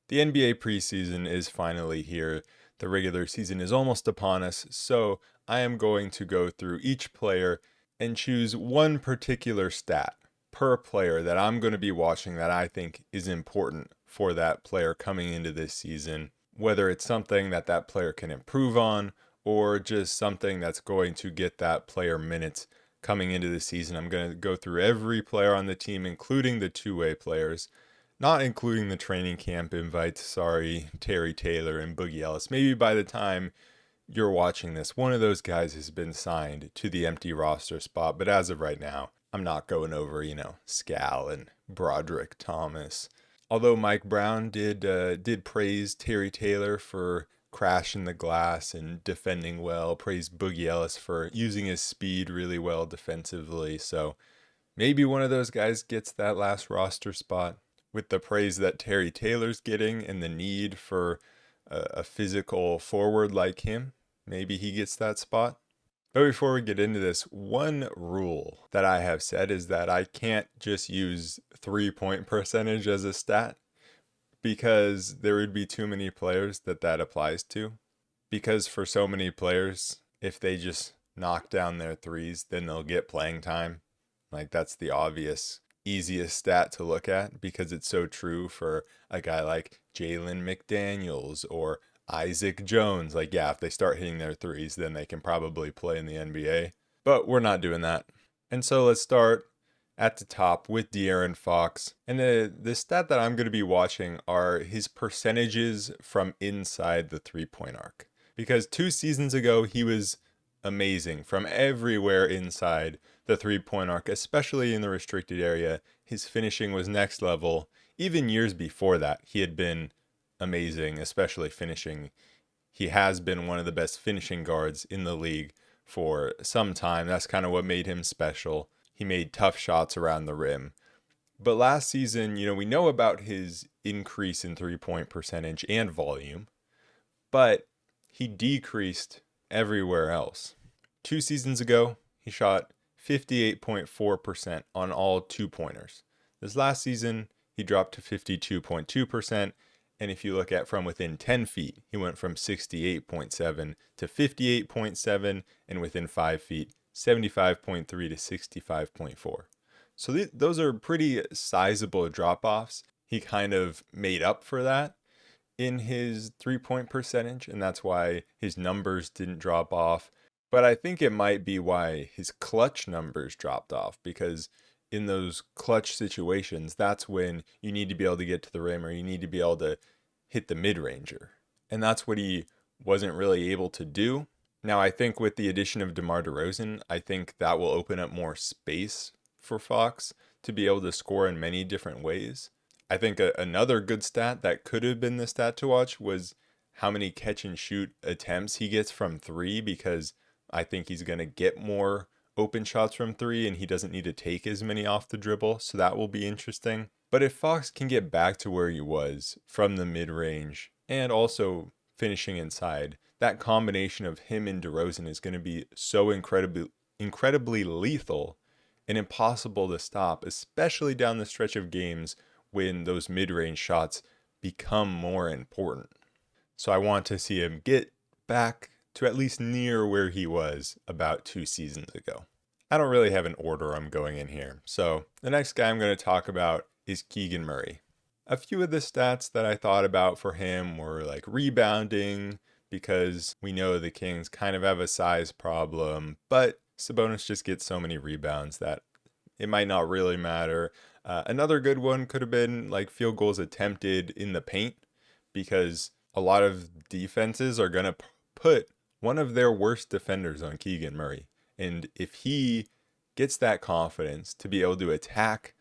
The NBA preseason is finally here. The regular season is almost upon us, so I am going to go through each player and choose one particular stat per player that I'm going to be watching that I think is important for that player coming into this season, whether it's something that that player can improve on or just something that's going to get that player minutes coming into the season. I'm going to go through every player on the team, including the two-way players. Not including the training camp invites, sorry, Terry Taylor and Boogie Ellis. Maybe by the time you're watching this, one of those guys has been signed to the empty roster spot. But as of right now, I'm not going over, Scal and Broderick Thomas. Although Mike Brown did praise Terry Taylor for crashing the glass and defending well, praised Boogie Ellis for using his speed really well defensively. So maybe one of those guys gets that last roster spot. With the praise that Terry Taylor's getting and the need for a physical forward like him, maybe he gets that spot. But before we get into this, one rule that I have said is that I can't just use 3-point percentage as a stat because there would be too many players that applies to. Because for so many players, if they just knock down their threes, then they'll get playing time. Like that's the obvious easiest stat to look at because it's so true for a guy like Jalen McDaniels or Isaac Jones. Like, yeah, if they start hitting their threes, then they can probably play in the NBA. But we're not doing that. And so let's start at the top with De'Aaron Fox. And the stat that I'm going to be watching are his percentages from inside the three-point arc. Because 2 seasons ago, he was amazing from everywhere inside the three-point arc, especially in the restricted area. His finishing was next level. Even years before that, he had been amazing, especially finishing. He has been one of the best finishing guards in the league for some time. That's kind of what made him special. He made tough shots around the rim. But last season, we know about his increase in three-point percentage and volume, but he decreased everywhere else. 2 seasons ago, he shot 58.4% on all 2-pointers. This last season, he dropped to 52.2%. And if you look at from within 10 feet, he went from 68.7 to 58.7, and within 5 feet, 75.3 to 65.4. So those are pretty sizable drop-offs. He kind of made up for that in his 3-point percentage, and that's why his numbers didn't drop off. But I think it might be why his clutch numbers dropped off, because in those clutch situations, that's when you need to be able to get to the rim or you need to be able to hit the mid-ranger. And that's what he wasn't really able to do. Now, I think with the addition of DeMar DeRozan, I think that will open up more space for Fox to be able to score in many different ways. I think another good stat that could have been the stat to watch was how many catch and shoot attempts he gets from 3, because I think he's going to get more open shots from 3 and he doesn't need to take as many off the dribble. So that will be interesting. But if Fox can get back to where he was from the mid-range and also finishing inside, that combination of him and DeRozan is going to be so incredibly lethal and impossible to stop, especially down the stretch of games when those mid-range shots become more important. So I want to see him get back to at least near where he was about 2 seasons ago. I don't really have an order I'm going in here. So the next guy I'm going to talk about is Keegan Murray. A few of the stats that I thought about for him were like rebounding, because we know the Kings kind of have a size problem, but Sabonis just gets so many rebounds that it might not really matter. Another good one could have been like field goals attempted in the paint, because a lot of defenses are going to put one of their worst defenders on Keegan Murray. And if he gets that confidence to be able to attack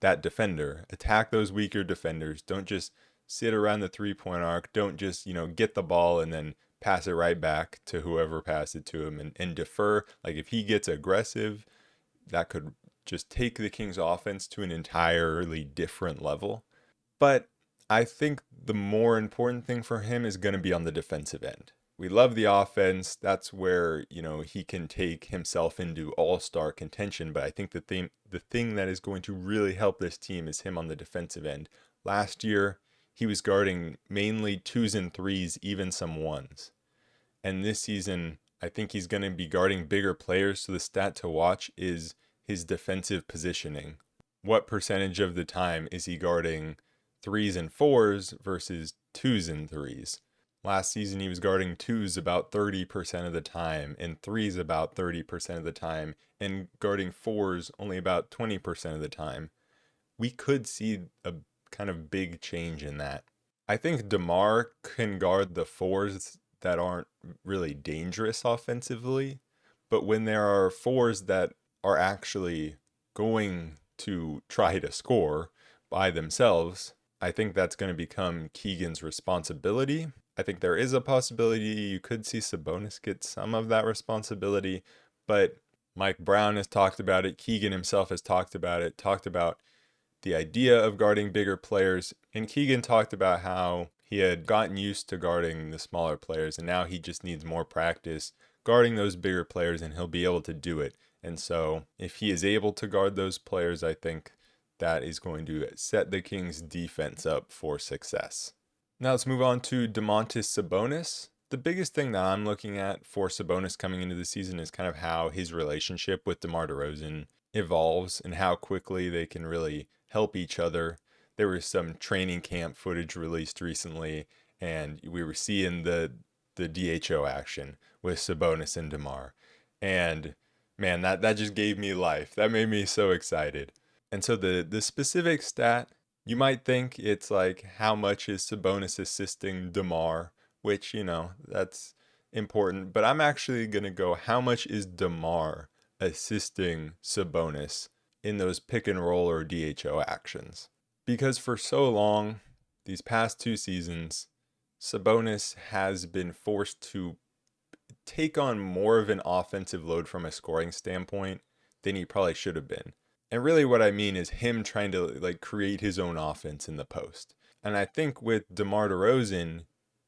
that defender, attack those weaker defenders, don't just sit around the 3-point arc, don't just, get the ball and then pass it right back to whoever passed it to him and defer. Like if he gets aggressive, that could just take the Kings offense to an entirely different level. But I think the more important thing for him is going to be on the defensive end. We love the offense. That's where, he can take himself into all-star contention. But I think the thing that is going to really help this team is him on the defensive end. Last year, he was guarding mainly 2s and 3s, even some 1s. And this season, I think he's going to be guarding bigger players, so the stat to watch is his defensive positioning. What percentage of the time is he guarding 3s and 4s versus 2s and 3s? Last season, he was guarding 2s about 30% of the time, and 3s about 30% of the time, and guarding 4s only about 20% of the time. We could see a kind of big change in that. I think DeMar can guard the 4s that aren't really dangerous offensively, but when there are 4s that are actually going to try to score by themselves, I think that's going to become Keegan's responsibility. I think there is a possibility you could see Sabonis get some of that responsibility, but Mike Brown has talked about it. Keegan himself has talked about it, talked about the idea of guarding bigger players. And Keegan talked about how he had gotten used to guarding the smaller players, and now he just needs more practice guarding those bigger players, and he'll be able to do it. And so if he is able to guard those players, I think that is going to set the Kings defense up for success. Now let's move on to Domantas Sabonis. The biggest thing that I'm looking at for Sabonis coming into the season is kind of how his relationship with DeMar DeRozan evolves and how quickly they can really help each other. There was some training camp footage released recently, and we were seeing the DHO action with Sabonis and DeMar. And man, that just gave me life. That made me so excited. And so the specific stat, you might think it's like how much is Sabonis assisting DeMar, which, that's important. But I'm actually going to go how much is DeMar assisting Sabonis in those pick and roll or DHO actions. Because for so long, these past 2 seasons, Sabonis has been forced to take on more of an offensive load from a scoring standpoint than he probably should have been. And really what I mean is him trying to create his own offense in the post. And I think with DeMar DeRozan,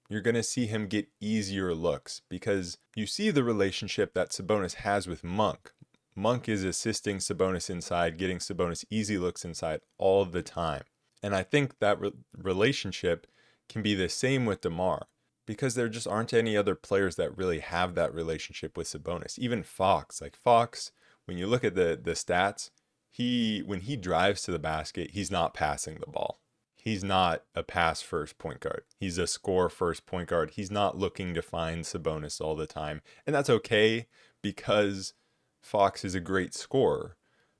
you're going to see him get easier looks because you see the relationship that Sabonis has with Monk. Monk is assisting Sabonis inside, getting Sabonis easy looks inside all the time. And I think that relationship can be the same with DeMar because there just aren't any other players that really have that relationship with Sabonis. Even Fox, when you look at the stats, when he drives to the basket, he's not passing the ball. He's not a pass first point guard. He's a score first point guard. He's not looking to find Sabonis all the time. And that's okay because Fox is a great scorer,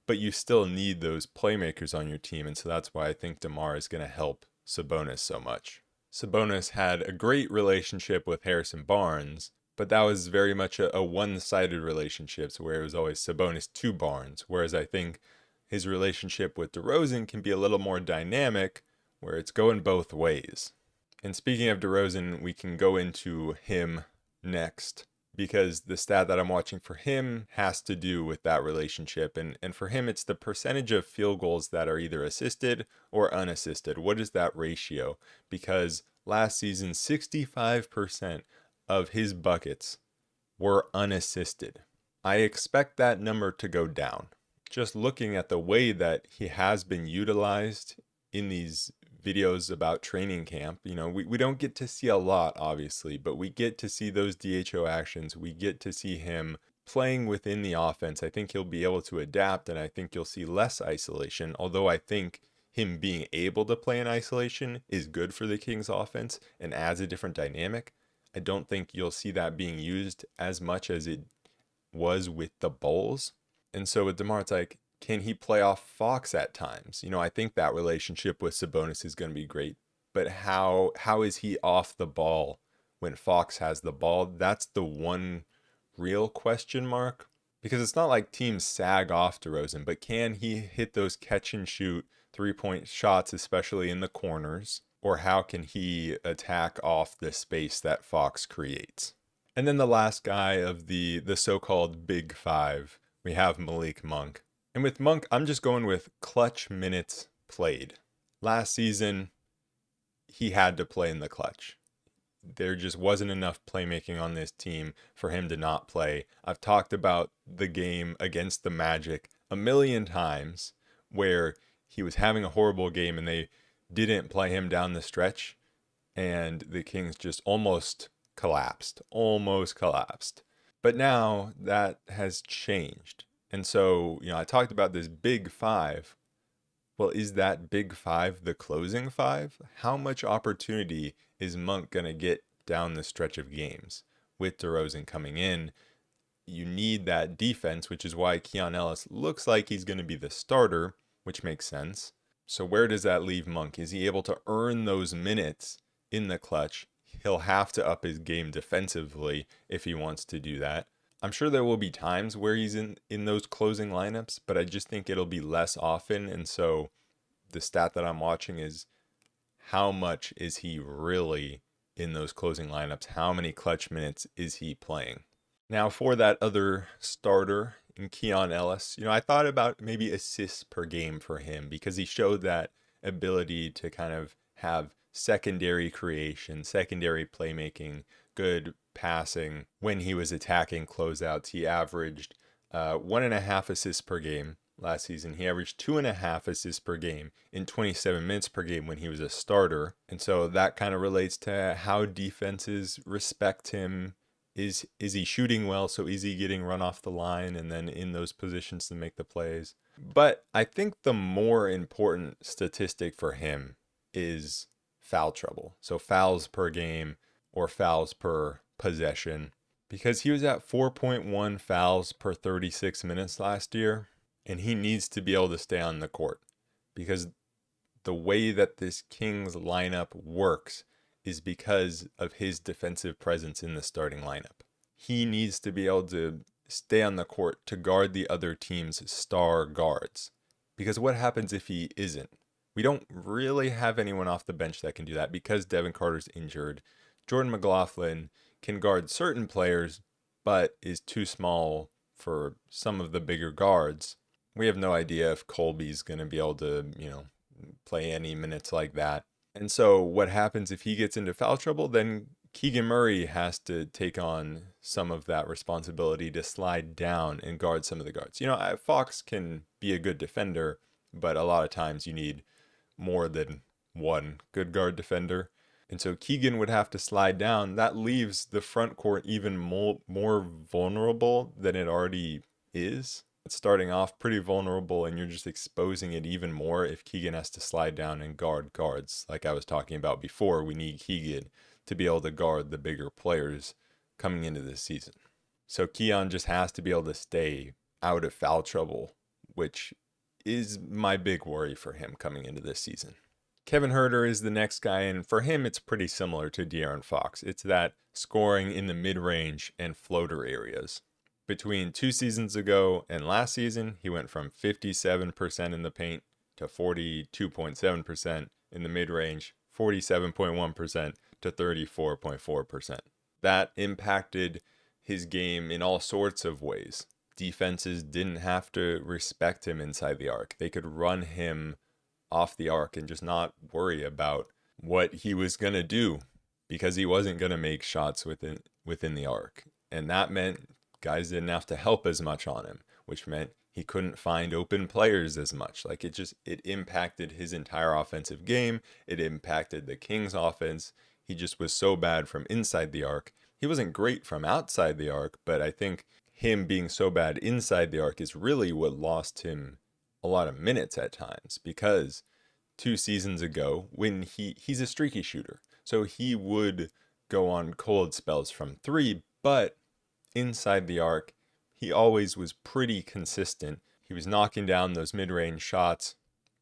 but you still need those playmakers on your team. And so that's why I think DeMar is going to help Sabonis so much. Sabonis had a great relationship with Harrison Barnes, but that was very much a one-sided relationship, so where it was always Sabonis to Barnes, whereas I think his relationship with DeRozan can be a little more dynamic, where it's going both ways. And speaking of DeRozan, we can go into him next, because the stat that I'm watching for him has to do with that relationship. And for him, it's the percentage of field goals that are either assisted or unassisted. What is that ratio? Because last season, 65% of his buckets were unassisted. I expect that number to go down. Just looking at the way that he has been utilized in these videos about training camp, we don't get to see a lot, obviously, but we get to see those DHO actions. We get to see him playing within the offense. I think he'll be able to adapt, and I think you'll see less isolation, although I think him being able to play in isolation is good for the Kings offense and adds a different dynamic. I don't think you'll see that being used as much as it was with the Bulls. And so with DeMar, it's like, can he play off Fox at times? I think that relationship with Sabonis is going to be great. But how is he off the ball when Fox has the ball? That's the one real question mark. Because it's not like teams sag off DeRozan, but can he hit those catch and shoot 3-point shots, especially in the corners? Or how can he attack off the space that Fox creates? And then the last guy of the so-called Big Five, we have Malik Monk. And with Monk, I'm just going with clutch minutes played. Last season, he had to play in the clutch. There just wasn't enough playmaking on this team for him to not play. I've talked about the game against the Magic a million times where he was having a horrible game and they didn't play him down the stretch, and the Kings just almost collapsed. But now that has changed. And so, I talked about this big five. Well, is that big five the closing five? How much opportunity is Monk going to get down the stretch of games? With DeRozan coming in, you need that defense, which is why Keon Ellis looks like he's going to be the starter, which makes sense. So where does that leave Monk? Is he able to earn those minutes in the clutch? He'll have to up his game defensively if he wants to do that. I'm sure there will be times where he's in those closing lineups, but I just think it'll be less often. And so the stat that I'm watching is how much is he really in those closing lineups? How many clutch minutes is he playing? Now for that other starter in Keon Ellis, I thought about maybe assists per game for him because he showed that ability to kind of have secondary creation, secondary playmaking, good passing. When he was attacking closeouts, he averaged 1.5 assists per game last season. He averaged 2.5 assists per game in 27 minutes per game when he was a starter. And so that kind of relates to how defenses respect him. Is he shooting well? So is he getting run off the line and then in those positions to make the plays? But I think the more important statistic for him is foul trouble. So fouls per game or fouls per possession, because he was at 4.1 fouls per 36 minutes last year, and he needs to be able to stay on the court because the way that this Kings lineup works is because of his defensive presence in the starting lineup. He needs to be able to stay on the court to guard the other team's star guards, because what happens if he isn't? We don't really have anyone off the bench that can do that because Devin Carter's injured. Jordan McLaughlin can guard certain players, but is too small for some of the bigger guards. We have no idea if Colby's going to be able to, play any minutes like that. And so what happens if he gets into foul trouble? Then Keegan Murray has to take on some of that responsibility to slide down and guard some of the guards. Fox can be a good defender, but a lot of times you need more than one good guard defender. And so Keegan would have to slide down. That leaves the front court even more vulnerable than it already is. It's starting off pretty vulnerable, and you're just exposing it even more if Keegan has to slide down and guard guards. Like I was talking about before, we need Keegan to be able to guard the bigger players coming into this season. So Keon just has to be able to stay out of foul trouble, which is my big worry for him coming into this season. Kevin Huerter is the next guy, and for him, it's pretty similar to De'Aaron Fox. It's that scoring in the mid-range and floater areas. Between 2 seasons ago and last season, he went from 57% in the paint to 42.7% in the mid-range, 47.1% to 34.4%. That impacted his game in all sorts of ways. Defenses didn't have to respect him inside the arc. They could run him off the arc and just not worry about what he was going to do because he wasn't going to make shots within the arc. And that meant guys didn't have to help as much on him, which meant he couldn't find open players as much. Like it impacted his entire offensive game. It impacted the Kings offense. He just was so bad from inside the arc. He wasn't great from outside the arc, but I think him being so bad inside the arc is really what lost him a lot of minutes at times, because 2 seasons ago, when he's a streaky shooter, so he would go on cold spells from 3, but inside the arc, he always was pretty consistent. He was knocking down those mid-range shots,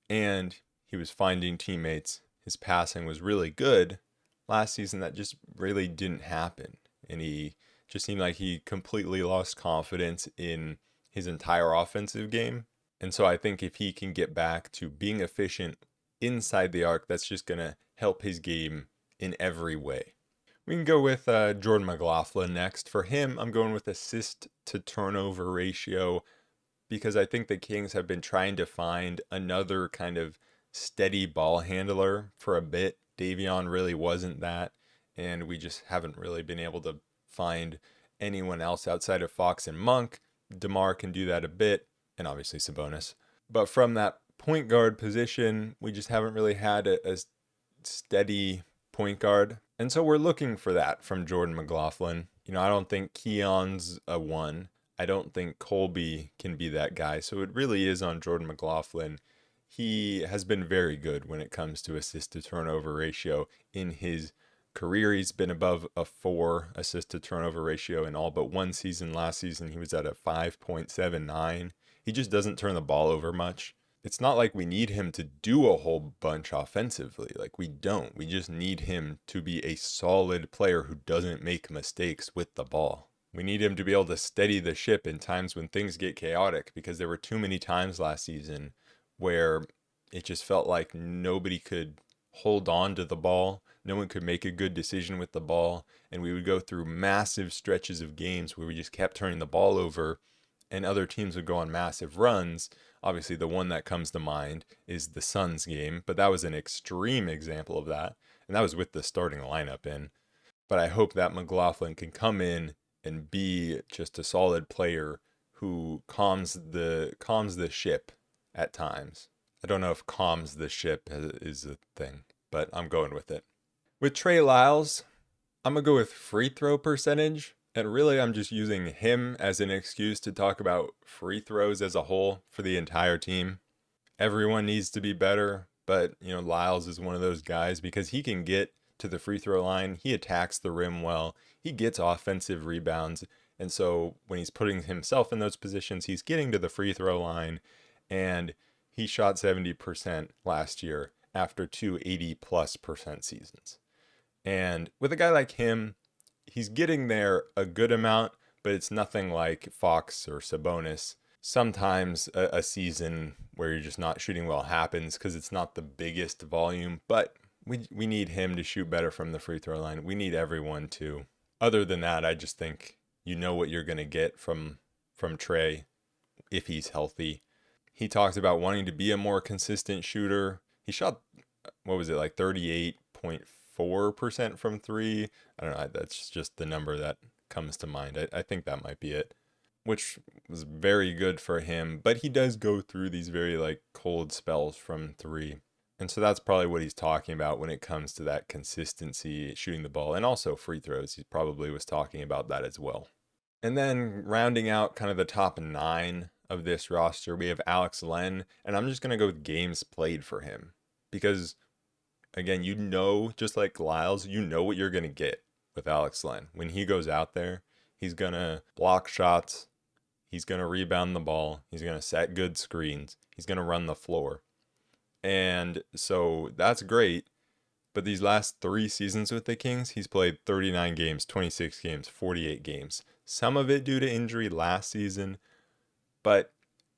and he was finding teammates. His passing was really good. Last season, that just really didn't happen, and he just seemed like he completely lost confidence in his entire offensive game. And so I think if he can get back to being efficient inside the arc, that's just going to help his game in every way. We can go with Jordan McLaughlin next. For him, I'm going with assist to turnover ratio because I think the Kings have been trying to find another kind of steady ball handler for a bit. Davion really wasn't that, and we just haven't really been able to find anyone else outside of Fox and Monk. DeMar can do that a bit, and obviously Sabonis. But from that point guard position, we just haven't really had a steady point guard. And so we're looking for that from Jordan McLaughlin. I don't think Keon's a one. I don't think Colby can be that guy. So it really is on Jordan McLaughlin. He has been very good when it comes to assist to turnover ratio in his career. He's been above a 4 assist to turnover ratio in all but one season. Last season, he was at a 5.79. He just doesn't turn the ball over much. It's not like we need him to do a whole bunch offensively. Like, we don't. We just need him to be a solid player who doesn't make mistakes with the ball. We need him to be able to steady the ship in times when things get chaotic, because there were too many times last season where it just felt like nobody could hold on to the ball. No one could make a good decision with the ball. And we would go through massive stretches of games where we just kept turning the ball over, and other teams would go on massive runs. Obviously, the one that comes to mind is the Suns game, but that was an extreme example of that. And that was with the starting lineup in. But I hope that McLaughlin can come in and be just a solid player who calms the ship at times. I don't know if calms the ship is a thing, but I'm going with it. With Trey Lyles, I'm going to go with free throw percentage. And really, I'm just using him as an excuse to talk about free throws as a whole for the entire team. Everyone needs to be better, but Lyles is one of those guys because he can get to the free throw line. He attacks the rim well. He gets offensive rebounds. And so when he's putting himself in those positions, he's getting to the free throw line. And he shot 70% last year after 2 80+% seasons. And with a guy like him, he's getting there a good amount, but it's nothing like Fox or Sabonis. Sometimes a season where you're just not shooting well happens because it's not the biggest volume, but we need him to shoot better from the free throw line. We need everyone to. Other than that, I just think you know what you're going to get from Trey if he's healthy. He talked about wanting to be a more consistent shooter. He shot, like 38.4% from 3. I don't know, that's just the number that comes to mind. I think that might be it, which was very good for him, but he does go through these very cold spells from 3. And so that's probably what he's talking about when it comes to that consistency shooting the ball, and also free throws. He probably was talking about that as well. And then rounding out kind of the top 9 of this roster, we have Alex Len, and I'm just going to go with games played for him because, again, just like Lyles, what you're going to get with Alex Len. When he goes out there, he's going to block shots, he's going to rebound the ball, he's going to set good screens, he's going to run the floor. And so that's great. But these last 3 seasons with the Kings, he's played 39 games, 26 games, 48 games. Some of it due to injury last season, but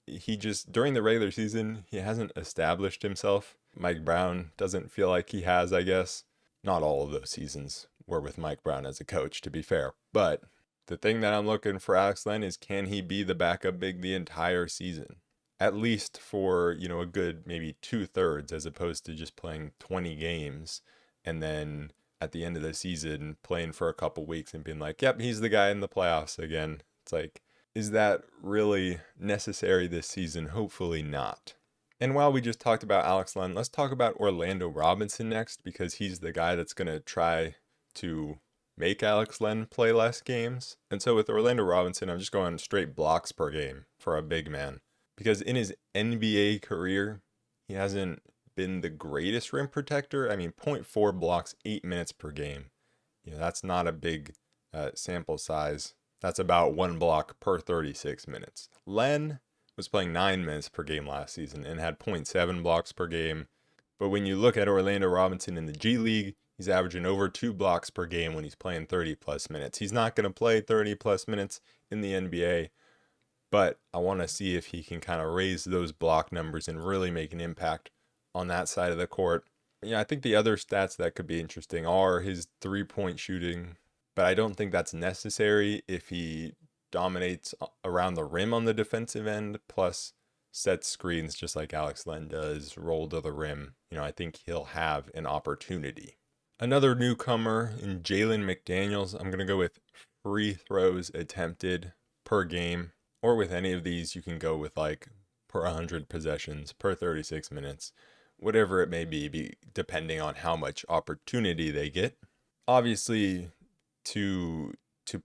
he just, during the regular season, he hasn't established himself. Mike Brown doesn't feel like he has, I guess. Not all of those seasons were with Mike Brown as a coach, to be fair. But the thing that I'm looking for Alex Len is, can he be the backup big the entire season? At least for, a good maybe 2/3, as opposed to just playing 20 games and then at the end of the season playing for a couple weeks and being like, yep, he's the guy in the playoffs again. It's like, is that really necessary this season? Hopefully not. And while we just talked about Alex Len, let's talk about Orlando Robinson next, because he's the guy that's going to try to make Alex Len play less games. And so with Orlando Robinson, I'm just going straight blocks per game for a big man. Because in his NBA career, he hasn't been the greatest rim protector. I mean, 0.4 blocks, 8 minutes per game. That's not a big sample size. That's about 1 block per 36 minutes. Len was playing 9 minutes per game last season and had 0.7 blocks per game. But when you look at Orlando Robinson in the G League, he's averaging over 2 blocks per game when he's playing 30+ minutes. He's not going to play 30+ minutes in the NBA. But I want to see if he can kind of raise those block numbers and really make an impact on that side of the court. I think the other stats that could be interesting are his 3-point shooting, but I don't think that's necessary if he dominates around the rim on the defensive end, plus sets screens just like Alex Len does, roll to the rim. I think he'll have an opportunity. Another newcomer in Jalen McDaniels, I'm going to go with free throws attempted per game. Or with any of these, you can go with per 100 possessions, per 36 minutes, whatever it may be, depending on how much opportunity they get. Obviously, to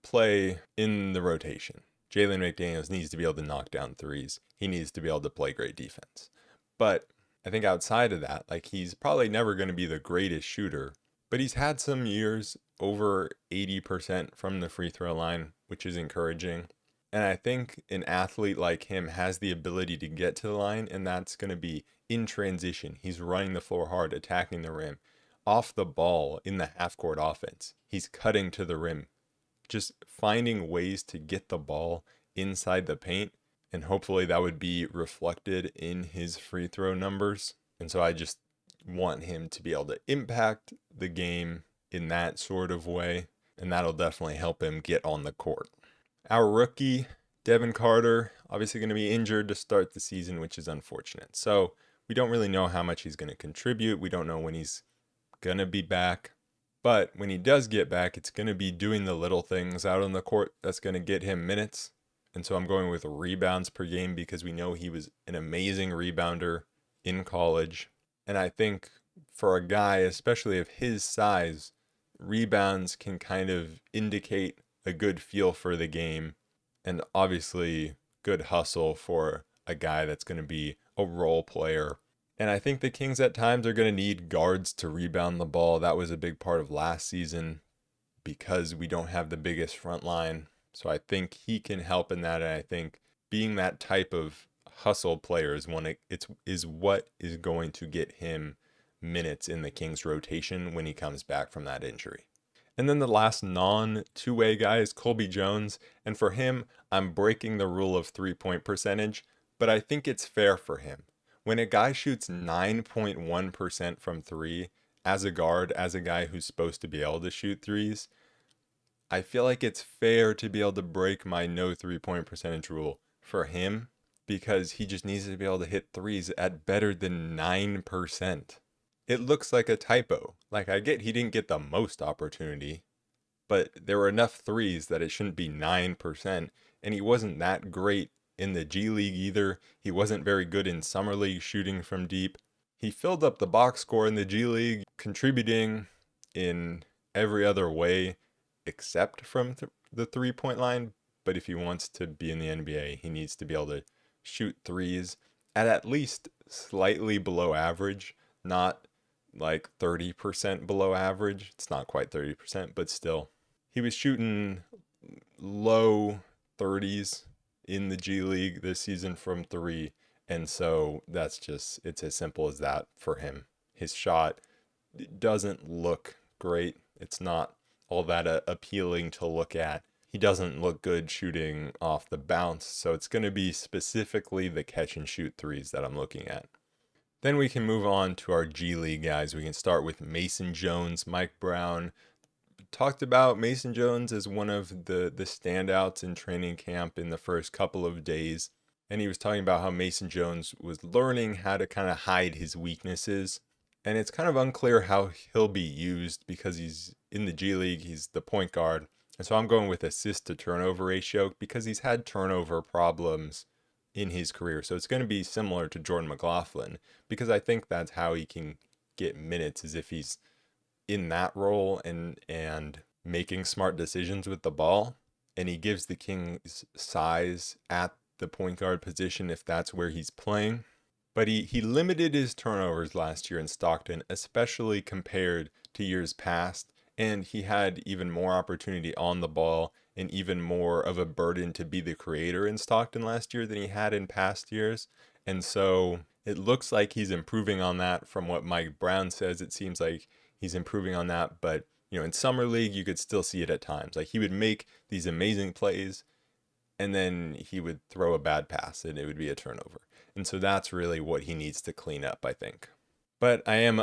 play in the rotation, Jalen McDaniels needs to be able to knock down threes. He needs to be able to play great defense. But I think outside of that, like, he's probably never going to be the greatest shooter, but he's had some years over 80% from the free throw line, which is encouraging. And I think an athlete like him has the ability to get to the line, and that's going to be in transition. He's running the floor hard, attacking the rim. Off the ball in the half-court offense, he's cutting to the rim, just finding ways to get the ball inside the paint, and hopefully that would be reflected in his free throw numbers. And so I just want him to be able to impact the game in that sort of way, and that'll definitely help him get on the court. Our rookie, Devin Carter, obviously going to be injured to start the season, which is unfortunate. So we don't really know how much he's going to contribute. We don't know when he's going to be back. But when he does get back, it's going to be doing the little things out on the court that's going to get him minutes. And so I'm going with rebounds per game because we know he was an amazing rebounder in college. And I think for a guy, especially of his size, rebounds can kind of indicate a good feel for the game, and obviously good hustle for a guy that's going to be a role player. And I think the Kings at times are going to need guards to rebound the ball. That was a big part of last season because we don't have the biggest front line. So I think he can help in that, and I think being that type of hustle player is what is going to get him minutes in the Kings rotation when he comes back from that injury. And then the last non-two-way guy is Colby Jones. And for him, I'm breaking the rule of three-point percentage, but I think it's fair for him. When a guy shoots 9.1% from three as a guard, as a guy who's supposed to be able to shoot threes, I feel like it's fair to be able to break my no three-point percentage rule for him because he just needs to be able to hit threes at better than 9%. It looks like a typo. Like, I get he didn't get the most opportunity, but there were enough threes that it shouldn't be 9%. And he wasn't that great in the G League either. He wasn't very good in Summer League shooting from deep. He filled up the box score in the G League, contributing in every other way except from the three-point line. But if he wants to be in the NBA, he needs to be able to shoot threes at least slightly below average, not like 30% below average. It's not quite 30%, but still. He was shooting low 30s in the G League this season from three. And so it's as simple as that for him. His shot doesn't look great. It's not all that appealing to look at. He doesn't look good shooting off the bounce. So it's going to be specifically the catch and shoot threes that I'm looking at. Then we can move on to our G League guys. We can start with Mason Jones, Mike Brown. Talked about Mason Jones as one of the standouts in training camp in the first couple of days. And he was talking about how Mason Jones was learning how to kind of hide his weaknesses. And it's kind of unclear how he'll be used because he's in the G League, he's the point guard. And so I'm going with assist to turnover ratio because he's had turnover problems in his career. So it's going to be similar to Jordan McLaughlin because I think that's how he can get minutes, is if he's in that role and making smart decisions with the ball. And he gives the Kings size at the point guard position if that's where he's playing. But he limited his turnovers last year in Stockton, especially compared to years past. And he had even more opportunity on the ball and even more of a burden to be the creator in Stockton last year than he had in past years. And so it looks like he's improving on that. From what Mike Brown says, it seems like he's improving on that. But, in Summer League, you could still see it at times. Like, he would make these amazing plays and then he would throw a bad pass and it would be a turnover. And so that's really what he needs to clean up, I think. But I am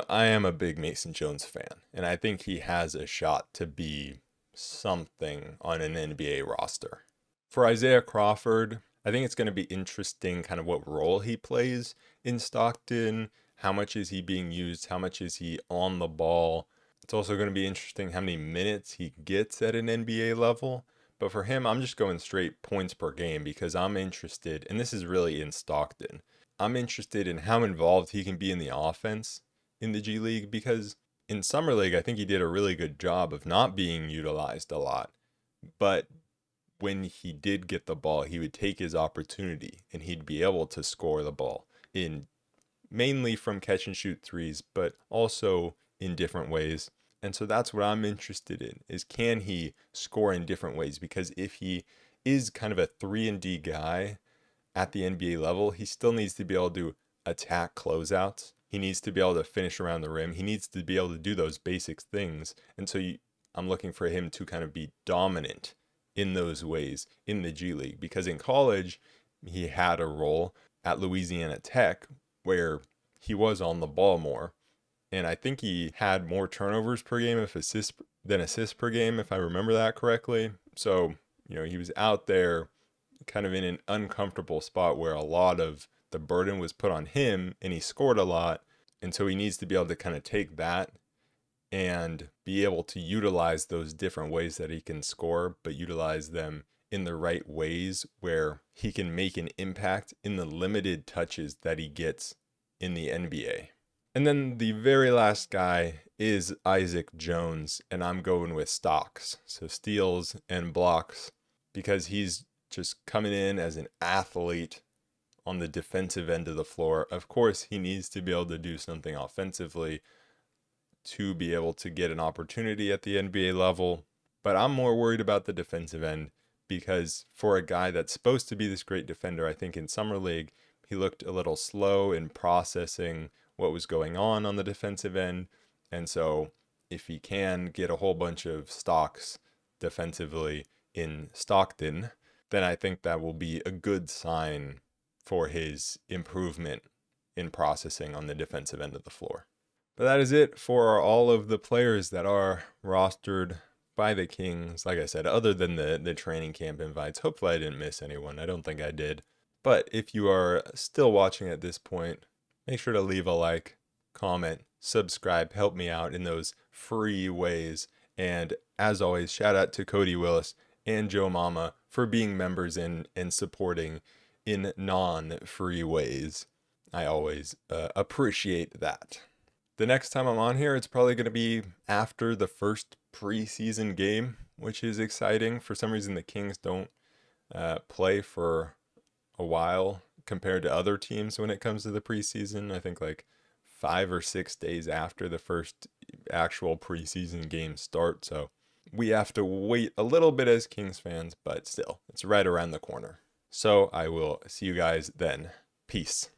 a big Mason Jones fan, and I think he has a shot to be something on an NBA roster. For Isaiah Crawford, I think it's going to be interesting kind of what role he plays in Stockton. How much is he being used? How much is he on the ball? It's also going to be interesting how many minutes he gets at an NBA level. But for him, I'm just going straight points per game because I'm interested, and this is really in Stockton, I'm interested in how involved he can be in the offense in the G League, because in Summer League, I think he did a really good job of not being utilized a lot. But when he did get the ball, he would take his opportunity and he'd be able to score the ball in mainly from catch and shoot threes, but also in different ways. And so that's what I'm interested in, is can he score in different ways? Because if he is kind of a 3-and-D guy at the NBA level, he still needs to be able to attack closeouts. He needs to be able to finish around the rim. He needs to be able to do those basic things. And so I'm looking for him to kind of be dominant in those ways in the G League, because in college, he had a role at Louisiana Tech where he was on the ball more. And I think he had more turnovers per game than assists per game, if I remember that correctly. So, he was out there kind of in an uncomfortable spot where a lot of the burden was put on him, and he scored a lot. And so he needs to be able to kind of take that and be able to utilize those different ways that he can score, but utilize them in the right ways where he can make an impact in the limited touches that he gets in the NBA. And then the very last guy is Isaac Jones, and I'm going with stocks, so steals and blocks, because he's just coming in as an athlete on the defensive end of the floor. Of course, he needs to be able to do something offensively to be able to get an opportunity at the NBA level. But I'm more worried about the defensive end, because for a guy that's supposed to be this great defender, I think in Summer League, he looked a little slow in processing what was going on the defensive end. And so if he can get a whole bunch of stocks defensively in Stockton, then I think that will be a good sign for his improvement in processing on the defensive end of the floor. But that is it for all of the players that are rostered by the Kings. Like I said, other than the training camp invites, hopefully I didn't miss anyone. I don't think I did. But if you are still watching at this point, make sure to leave a like, comment, subscribe, help me out in those free ways. And as always, shout out to Cody Willis and Joe Mama for being members and supporting in non-free ways. I always appreciate that. The next time I'm on here, it's probably going to be after the first preseason game, which is exciting. For some reason, the Kings don't play for a while compared to other teams when it comes to the preseason. I think like 5 or 6 days after the first actual preseason game start. So we have to wait a little bit as Kings fans, but still, it's right around the corner. So I will see you guys then. Peace.